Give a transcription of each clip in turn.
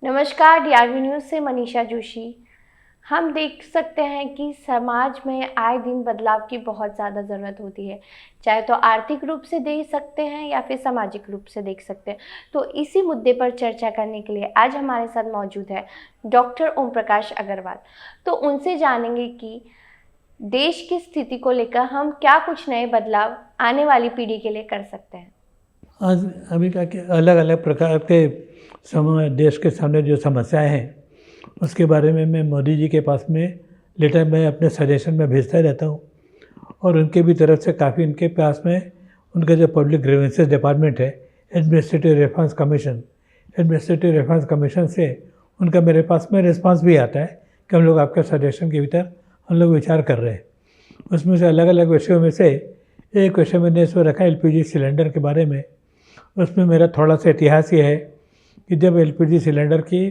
नमस्कार, DRV news से मनीषा जोशी। हम देख सकते हैं कि समाज में आए दिन बदलाव की बहुत ज़्यादा ज़रूरत होती है, चाहे तो आर्थिक रूप से देख सकते हैं या फिर सामाजिक रूप से देख सकते हैं। तो इसी मुद्दे पर चर्चा करने के लिए आज हमारे साथ मौजूद है डॉक्टर ओम प्रकाश अग्रवाल। तो उनसे जानेंगे कि देश की स्थिति को लेकर हम क्या कुछ नए बदलाव आने वाली पीढ़ी के लिए कर सकते हैं। आज अभी का कि अलग अलग प्रकार के समय देश के सामने जो समस्याएं हैं उसके बारे में मैं मोदी जी के पास में लेटर मैं अपने सजेशन में भेजता रहता हूँ। और उनके भी तरफ से काफ़ी उनके पास में उनका जो पब्लिक ग्रीवेंसेस डिपार्टमेंट है, एडमिनिस्ट्रेटिव रिफॉर्म्स कमीशन से उनका मेरे पास में रिस्पांस भी आता है कि हम लोग आपके सजेशन के भीतर हम लोग विचार कर रहे हैं। उसमें से अलग अलग विषयों में से एक विषय मैंने इसमें रखा एलपीजी सिलेंडर के बारे में। उसमें मेरा थोड़ा सा इतिहास ये है कि जब एलपीजी सिलेंडर की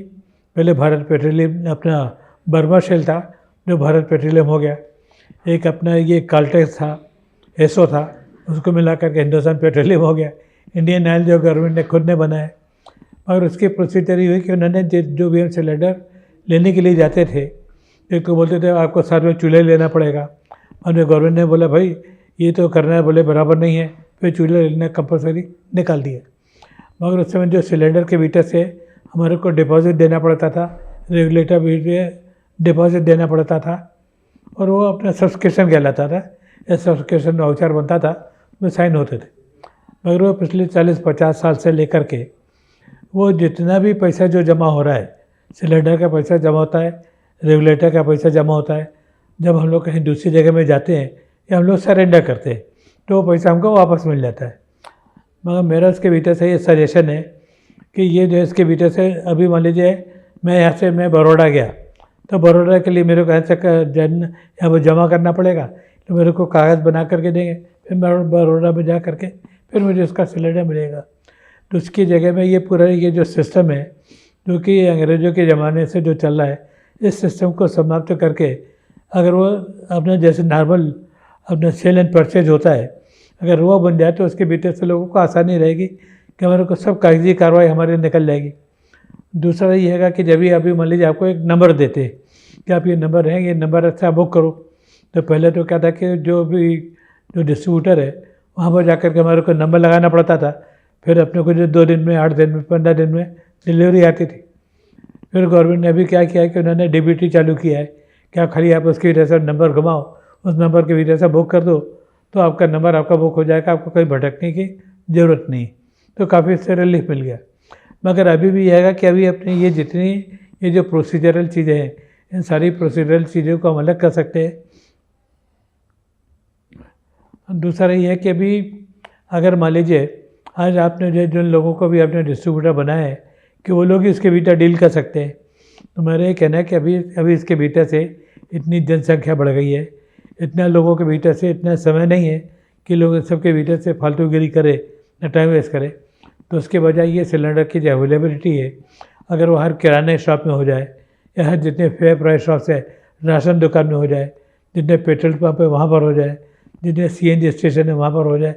पहले भारत पेट्रोलियम अपना बर्मा शेल था जो भारत पेट्रोलियम हो गया, एक अपना ये काल्टेक्स था, एसो था, उसको मिला करके हिंदुस्तान पेट्रोलियम हो गया। इंडियन ऑयल जो गवर्नमेंट ने खुद ने बनाया। और उसकी प्रोसीजर ये हुई कि उन्होंने जो भी हम सिलेंडर लेने के लिए जाते थे, एक तो बोलते थे आपको साथ में चूल्हे लेना पड़ेगा, और गवर्नमेंट ने बोला भाई ये तो करना है, बोले बराबर नहीं है, फिर चूल्हे लेना कंपलसरी निकाल दिया। मगर उस समय जो सिलेंडर के भीतर से हमारे को डिपॉजिट देना पड़ता था, रेगुलेटर भी डिपॉजिट देना पड़ता था, और वो अपना सब्सक्रिप्शन कहलाता था। इस सब्सक्रिप्शन वाउचर बनता था, उसमें साइन होते थे। मगर वो पिछले 40-50 साल से लेकर के वो जितना भी पैसा जो जमा हो रहा है, सिलेंडर का पैसा जमा होता है, रेगुलेटर का पैसा जमा होता है, जब हम लोग कहीं दूसरी जगह में जाते हैं या हम लोग सरेंडर करते हैं तो वो पैसा हमको वापस मिल जाता है। मगर मेरा इसके भीतर से ये सजेशन है कि ये जो इसके भीतर से अभी मान लीजिए मैं यहाँ से मैं बड़ौदा गया, तो बड़ौदा के लिए मेरे को ऐसे यहाँ पर जमा करना पड़ेगा, तो मेरे को कागज़ बना करके देंगे, फिर मैं बड़ौदा में जा करके फिर मुझे उसका सिलेंडर मिलेगा। तो उसकी जगह में ये पूरा ये जो सिस्टम है जो कि अंग्रेज़ों के ज़माने से जो चल रहा है, इस सिस्टम को समाप्त करके अगर वो अपना जैसे नॉर्मल अपना सेल एंड परचेज होता है, अगर वो बन जाए तो उसके भीतर से लोगों को आसानी रहेगी कि हमारे को सब कागजी कार्रवाई हमारी निकल जाएगी। दूसरा ये है कि जब भी अभी मान लीजिए आपको एक नंबर देते हैं कि आप ये नंबर है, ये नंबर से आप बुक करो, तो पहले तो क्या था कि जो डिस्ट्रीब्यूटर है वहाँ पर जाकर के हमारे को नंबर लगाना पड़ता था, फिर अपने को जो 2 दिन में, 8 दिन में, 15 दिन में डिलीवरी आती थी। फिर गवर्नमेंट ने अभी क्या किया है कि उन्होंने डीबीटी चालू किया है, क्या खाली आप उसकी वजह से नंबर घुमाओ, उस नंबर की वजह से बुक कर दो तो आपका नंबर आपका बुक हो जाएगा, आपको कहीं भटकने की ज़रूरत नहीं। तो काफ़ी इससे रिलीफ मिल गया। मगर अभी भी यह है कि अभी अपनी ये जो प्रोसीजरल चीज़ें हैं, इन सारी प्रोसीजरल चीज़ों को हम अलग कर सकते हैं। दूसरा ये है कि अभी अगर मान लीजिए आज आपने जिन लोगों को भी आपने डिस्ट्रीब्यूटर बनाया है कि वो लोग इसके भीतर डील कर सकते हैं, तो मेरा ये कहना है कि अभी इसके भीतर से इतनी जनसंख्या बढ़ गई है, इतना लोगों के भीतर से इतना समय नहीं है कि लोग सबके भीतर से फालतूगिरी करे ना टाइम वेस्ट करे। तो उसके बजाय ये सिलेंडर की जो अवेलेबिलिटी है, अगर वो हर किराने शॉप में हो जाए या हर जितने फेयर प्राइस शॉप्स है राशन दुकान में हो जाए, जितने पेट्रोल पंप है वहाँ पर हो जाए, जितने सीएनजी स्टेशन है वहाँ पर हो जाए।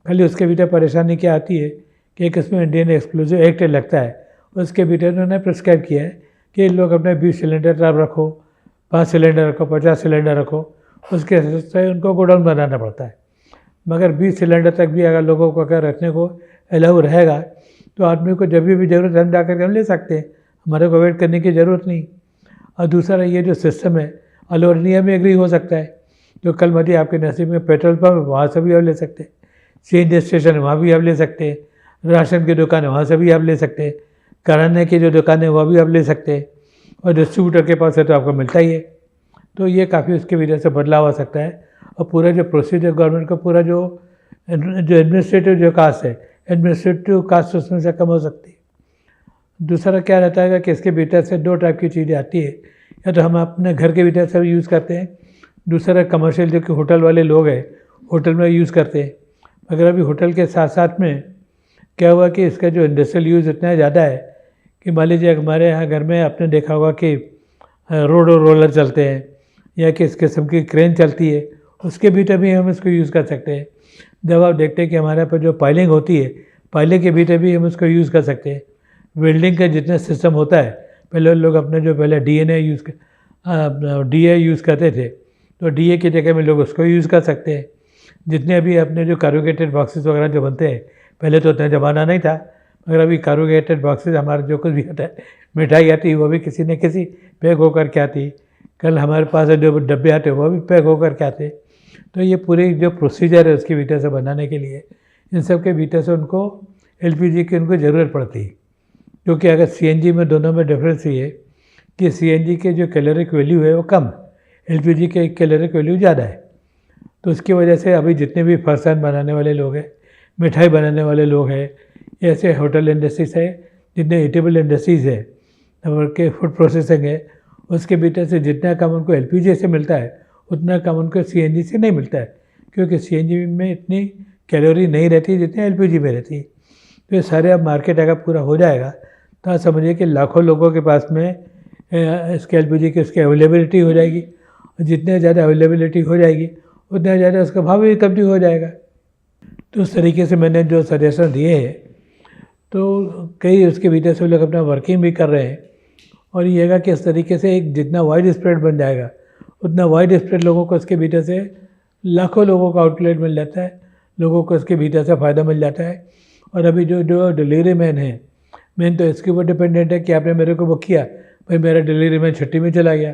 खाली उसके भीतर परेशानी क्या आती है कि एक इसमें इंडियन एक्सक्लूसिव एक्ट लगता है, उसके भीतर उन्होंने प्रिस्क्राइब किया है कि लोग अपने 20 सिलेंडर आप रखो, 5 सिलेंडर रखो, 50 सिलेंडर रखो, उसके हिसाब से उनको गोडाउन बनाना पड़ता है। मगर 20 सिलेंडर तक भी अगर लोगों को अगर रखने को अलाउ रहेगा तो आदमी को जब भी ज़रूरत हम जा कर के हम ले सकते हैं, हमारे को वेट करने की ज़रूरत नहीं। और दूसरा ये जो सिस्टम है ऑल ओवर इंडिया में एग्री हो सकता है, जो कल मर्जी आपके नसीब में पेट्रोल पंप वहाँ से भी आप ले सकते हैं, सीएनजी स्टेशन वहाँ भी आप ले सकते हैं, राशन की दुकान है वहाँ से भी आप ले सकते हैं, किराने की जो दुकान है वह भी आप ले सकते हैं, और डिस्ट्रीब्यूटर के पास है तो आपको मिलता ही है। तो ये काफ़ी उसकी वजह से बदलाव आ सकता है। और पूरा जो प्रोसीजर गवर्नमेंट का पूरा जो एडमिनिस्ट्रेटिव जो कास्ट है, एडमिनिस्ट्रेटिव कास्ट उसमें से कम हो सकती है। दूसरा क्या रहता है कि इसके भीतर से 2 टाइप की चीज़ें आती है, या तो हम अपने घर के भीतर से यूज़ करते हैं, दूसरा कमर्शियल जो कि होटल वाले लोग हैं होटल में यूज़ करते हैं। मगर अभी होटल के साथ साथ में क्या हुआ कि इसका जो इंडस्ट्रियल यूज़ इतना ज़्यादा है कि मान लीजिए हमारे यहाँ घर में आपने देखा होगा कि रोडो रोलर चलते हैं या किस किस्म की क्रेन चलती है, उसके भीतर भी हम इसको यूज़ कर सकते हैं। जब आप देखते हैं कि हमारे पर जो पाइलिंग होती है, पाइलिंग के भीतर भी हम उसको यूज़ कर सकते हैं। वेल्डिंग का जितना सिस्टम होता है, पहले लोग अपने जो पहले डीए यूज़ करते थे, तो डीए की जगह में लोग उसको यूज़ कर सकते हैं। जितने अभी अपने जो कारोगेटेड बॉक्सेस वगैरह जो बनते हैं, पहले तो उतना ज़माना नहीं था, मगर अभी कारोगेटेड बॉक्सेस हमारा जो कुछ भी आता है, मिठाई आती है वो भी किसी न किसी पैक होकर के आती, कल हमारे पास जो डब्बे आते हैं वो भी पैक होकर के आते। तो ये पूरी जो प्रोसीजर है उसकी वजह से बनाने के लिए, इन सब के वजह से उनको एलपीजी की उनको ज़रूरत पड़ती है। क्योंकि अगर सीएनजी में दोनों में डिफरेंस ये है कि सीएनजी के जो कैलोरिक वैल्यू है वो कम, एलपीजी के कैलोरिक वैल्यू ज़्यादा है। तो उसकी वजह से अभी जितने भी फरसान बनाने वाले लोग हैं, मिठाई बनाने वाले लोग हैं, ऐसे होटल इंडस्ट्रीज है, जितने ईटेबल इंडस्ट्रीज़ है और के फूड प्रोसेसिंग है, उसके भीतर से जितना कम उनको एलपीजी से मिलता है उतना कम उनको सीएनजी से नहीं मिलता है, क्योंकि सीएनजी में इतनी कैलोरी नहीं रहती जितनी एलपीजी में रहती है। तो ये सारे अब मार्केट अगर पूरा हो जाएगा तो आप समझिए कि लाखों लोगों के पास में इसके एलपीजी की उसकी अवेलेबिलिटी हो जाएगी, और जितने ज़्यादा अवेलेबिलिटी हो जाएगी उतना ज़्यादा उसका भाव भी कम हो जाएगा। तो उस तरीके से मैंने जो सजेशन दिए हैं, तो कई उसके वजह से लोग अपना वर्किंग भी कर रहे हैं, और ये है कि इस तरीके से एक जितना वाइड स्प्रेड बन जाएगा उतना वाइड स्प्रेड लोगों को उसके भीतर से लाखों लोगों को आउटलेट मिल जाता है, लोगों को उसके भीतर से फ़ायदा मिल जाता है। और अभी जो जो डिलीवरी मैन है, मैन तो इसके ऊपर डिपेंडेंट है कि आपने मेरे को बुक किया, भाई मेरा डिलीवरी मैन छुट्टी में चला गया,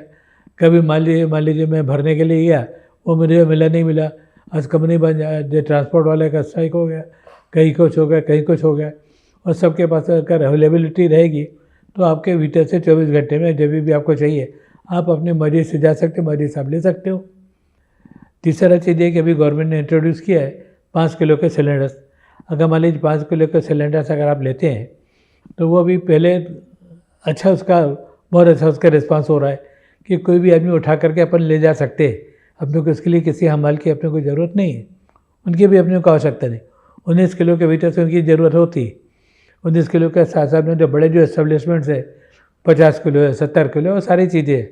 कभी मान लीजिए मैं भरने के लिए गया, वो मुझे मिला नहीं मिला, आज कंपनी बन जाए, ट्रांसपोर्ट वाले का स्ट्राइक हो गया, कहीं कुछ हो गया कहीं कुछ हो गया, और सबके पास अगर अवेलेबिलिटी रहेगी तो आपके भीतर से 24 घंटे में जब भी आपको चाहिए आप अपनी मर्जी से जा सकते, मर्जी से आप ले सकते हो। तीसरा चीज़ ये कि अभी गवर्नमेंट ने इंट्रोड्यूस किया है 5 किलो के सिलेंडर्स। अगर मान लीजिए 5 किलो के सिलेंडर्स अगर आप लेते हैं तो वो अभी पहले अच्छा उसका बहुत अच्छा उसका रिस्पांस हो रहा है कि कोई भी आदमी उठा करके अपन ले जा सकते हैं, अपने को इसके लिए किसी हमाल की अपने को ज़रूरत नहीं है, उनकी भी अपने को आवश्यकता नहीं। 19 किलो के भीतर से उनकी ज़रूरत होती है। 19 किलो के साथ साथ में जो बड़े जो एस्टेब्लिशमेंट्स है 50 किलो है, 70 किलो है, वो सारी चीज़ें हैं,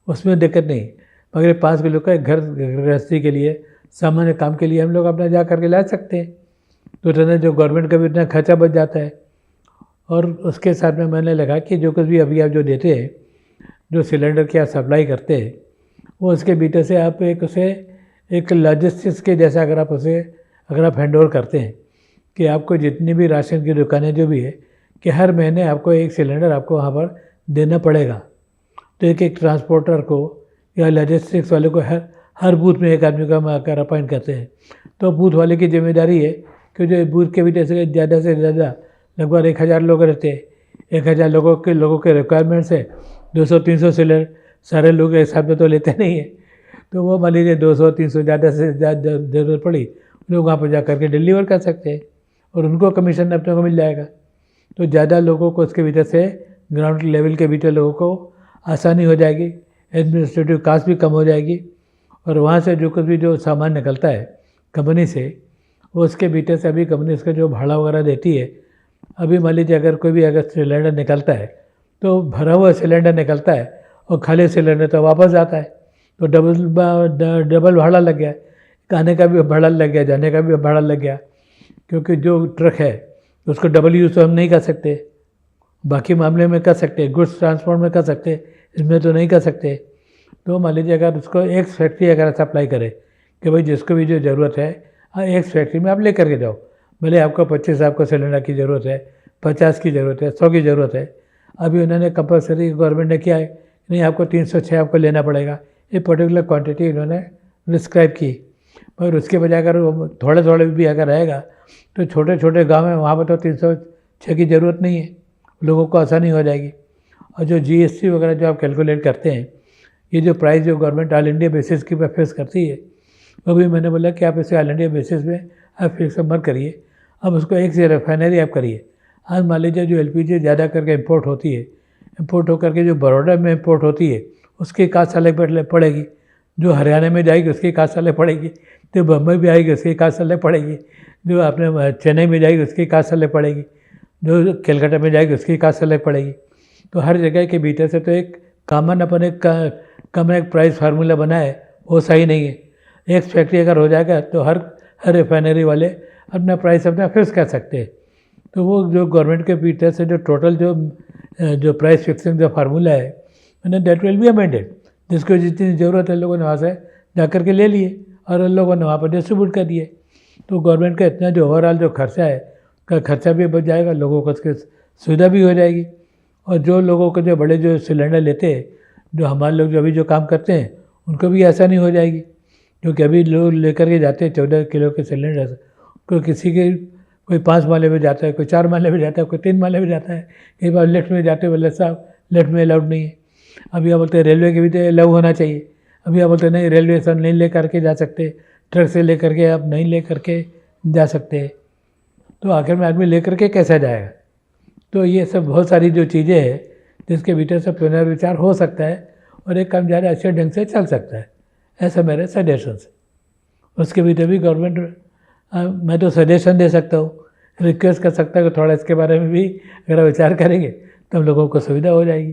उसमें दिक्कत नहीं। मगर 5 किलो का घर गृहस्थी के लिए सामान्य काम के लिए हम लोग अपना जा करके ला सकते हैं, तो इतना जो गवर्नमेंट का भी इतना खर्चा बच जाता है। और उसके साथ में मैंने लगा कि जो कुछ भी अभी आप जो देते हैं, जो सिलेंडर की आप सप्लाई करते हैं, वो उसके भीतर से आप एक लॉजिस्टिक्स के जैसा अगर आप हैंड ओवर करते हैं कि आपको जितनी भी राशन की दुकानें जो भी है कि हर महीने आपको एक सिलेंडर आपको वहाँ पर देना पड़ेगा। तो एक ट्रांसपोर्टर को या लॉजिस्टिक्स वाले को हर बूथ में एक आदमी को हम आकर अपॉइंट करते हैं, तो बूथ वाले की जिम्मेदारी है कि जो बूथ के भीतर से ज़्यादा लगभग 1000 लोग रहते हैं, 1000 लोगों के रिक्वायरमेंट्स है 200-300 सिलेंडर, सारे लोग एक साथ में तो लेते नहीं है, तो वो मान लीजिए 200-300 ज़्यादा से ज़्यादा ज़रूरत पड़ी लोग वहाँ पर जा करके डिलीवर कर सकते हैं और उनको कमीशन अपने को मिल जाएगा। तो ज़्यादा लोगों को उसके भीतर से ग्राउंड लेवल के भीतर लोगों को आसानी हो जाएगी, एडमिनिस्ट्रेटिव कास्ट भी कम हो जाएगी, और वहाँ से जो कुछ भी जो सामान निकलता है कंपनी से, वो उसके भीतर से अभी कंपनी उसका जो भाड़ा वगैरह देती है, अभी मान लीजिए अगर कोई भी अगर सिलेंडर निकलता है तो भरा हुआ सिलेंडर निकलता है और खाली सिलेंडर तो वापस आता है, तो डबल भाड़ा लग गया, आने का भी भाड़ा लग गया, जाने का भी भाड़ा लग गया, क्योंकि जो ट्रक है उसको डबल यूज़ तो हम नहीं कर सकते, बाकी मामले में कर सकते, गुड्स ट्रांसपोर्ट में कर सकते, इसमें तो नहीं कर सकते। तो मान लीजिए अगर उसको एक फैक्ट्री अगर सप्लाई करे कि भाई जिसको भी जो ज़रूरत है एक फैक्ट्री में आप ले करके जाओ, भले आपको 25 आपको सिलेंडर की ज़रूरत है, 50 की ज़रूरत है, 100 की ज़रूरत है, अभी उन्होंने कंपलसरी गवर्नमेंट ने किया है नहीं आपको 306 आपको लेना पड़ेगा, ये पर्टिकुलर क्वांटिटी इन्होंने डिस्क्राइब की। मगर उसके बजाय अगर वो थोड़े भी अगर रहेगा तो छोटे छोटे गाँव में वहाँ पर तो 306 की ज़रूरत नहीं है, लोगों को आसानी हो जाएगी। और जो जीएसटी वगैरह जो आप कैलकुलेट करते हैं, ये जो प्राइस जो गवर्नमेंट ऑल इंडिया बेसिस की फिक्स करती है, वो भी मैंने बोला कि आप इसे ऑल इंडिया बेसिस में आप फिक्स मत करिए, अब उसको एक से रिफाइनरी आप करिए। आज मान लीजिए जो एलपीजी ज़्यादा करके इंपोर्ट होती है, इंपोर्ट होकर के जो बड़ौदा में इंपोर्ट होती है उसकी कास्ट अलग पड़ेगी, जो हरियाणा में जाएगी उसकी कास्ट अलग पड़ेगी, जो बम्बई भी आएगी उसकी कास्ट अलग पड़ेगी, जो अपने चेन्नई में जाएगी उसकी कास्ट अलग पड़ेगी, जो कलकत्ता में जाएगी उसकी कास्ट अलग पड़ेगी। तो हर जगह के भीतर से तो एक कॉमन अपन एक प्राइस फार्मूला बना है, वो सही नहीं है। एक फैक्ट्री अगर हो जाएगा तो हर रिफाइनरी वाले अपना प्राइस अपना फिक्स कर सकते हैं। तो वो जो गवर्नमेंट के भीतर से जो टोटल जो प्राइस फिक्सिंग जो फार्मूला है मैंने दैट विल बी अमेंडेड, जिसको जितनी ज़रूरत है लोगों ने वहाँ से जा कर के ले लिए और उन लोगों ने वहाँ पर डिस्ट्रीब्यूट कर दिए। तो गवर्नमेंट का इतना जो ओवरऑल जो खर्चा है का खर्चा भी बच जाएगा, लोगों को उसकी सुविधा भी हो जाएगी। और जो लोगों को जो बड़े जो सिलेंडर लेते हैं, जो हमारे लोग जो अभी जो काम करते हैं उनको भी आसानी हो जाएगी, क्योंकि अभी लोग लेकर के जाते हैं 14 किलो के सिलेंडर। कोई किसी के कोई 5 माले में जाता है, कोई 4 माले में जाता है, कोई 3 माले में जाता है। कई बार लिफ्ट में जाते बोले साहब लिफ्ट में अलाउड नहीं है। अभी आप बोलते हैं रेलवे के भी तो अलाउ होना चाहिए। अभी आप बोलते हैं नहीं रेलवे से नहीं ले करके जा सकते, ट्रक से ले करके आप नहीं ले करके जा सकते। तो आखिर में आदमी ले करके कैसा जाएगा? तो ये सब बहुत सारी जो चीज़ें हैं जिसके भीतर से पुनर्विचार हो सकता है और एक काम ज़्यादा अच्छे ढंग से चल सकता है, ऐसा मेरे सजेशंस है। उसके भीतर भी गवर्नमेंट मैं तो सजेशन दे सकता हूँ, रिक्वेस्ट कर सकता हूँ कि थोड़ा इसके बारे में भी अगर विचार करेंगे तो हम लोगों को सुविधा हो जाएगी।